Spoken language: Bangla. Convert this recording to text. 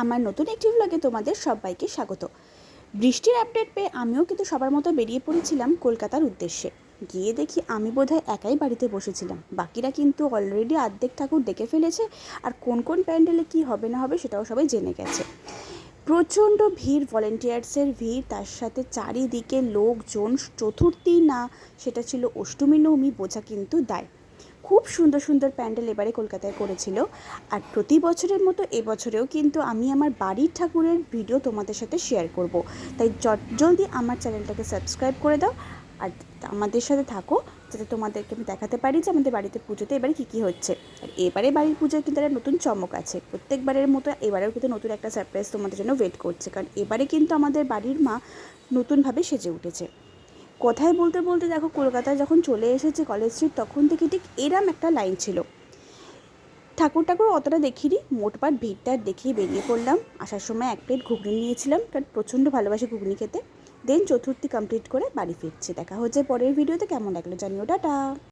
আমার নতুন একটি ব্লগে তোমাদের সবাইকে স্বাগত। বৃষ্টির আপডেট পেয়ে আমিও কিন্তু সবার মতো বেরিয়ে পড়েছিলাম কলকাতার উদ্দেশ্যে। গিয়ে দেখি আমি বোধহয় একাই বাড়িতে বসেছিলাম, বাকিরা কিন্তু অলরেডি অর্ধেক ঠাকুর দেখে ফেলেছে। আর কোন কোন প্যান্ডেলে কী হবে না হবে সেটাও সবাই জেনে গেছে। প্রচণ্ড ভিড়, ভলেন্টিয়ার্সের ভিড়, তার সাথে চারিদিকে লোকজন। চতুর্থী না সেটা ছিল অষ্টমী নবমী, বোঝা কিন্তু দায়। খুব সুন্দর সুন্দর প্যান্ডেল এবারে কলকাতায় করেছিল। আর প্রতি বছরের মতো এবছরেও কিন্তু আমি আমার বাড়ির ঠাকুরের ভিডিও তোমাদের সাথে শেয়ার করব। তাই জলদি আমার চ্যানেলটাকে সাবস্ক্রাইব করে দাও আর আমাদের সাথে থাকো, যাতে তোমাদেরকে আমি দেখাতে পারি যে আমাদের বাড়িতে পুজোতে এবারে কী কী হচ্ছে। আর এবারে বাড়ির পুজোয় কিন্তু একটা নতুন চমক আছে। প্রত্যেকবারের মতো এবারেও কিন্তু নতুন একটা সারপ্রাইজ তোমাদের জন্য ওয়েট করছে, কারণ এবারে কিন্তু আমাদের বাড়ির মা নতুনভাবে সেজে উঠেছে। কথায় বলতে বলতে দেখো, কলকাতায় যখন চলে এসেছে কলেজ স্ট্রিট, তখন থেকে ঠিক এরম একটা লাইন ছিল। ঠাকুর অতটা দেখিনি, মোটপাট ভিড়টা দেখেই বেরিয়ে পড়লাম। আসার সময় এক প্লেট ঘুগনি নিয়েছিলাম, কারণ প্রচণ্ড ভালোবাসি ঘুগনি খেতে। দেন চতুর্থী কমপ্লিট করে বাড়ি ফিরছি। দেখা হচ্ছে পরের ভিডিওতে। কেমন লাগলো জানিও, টাটা।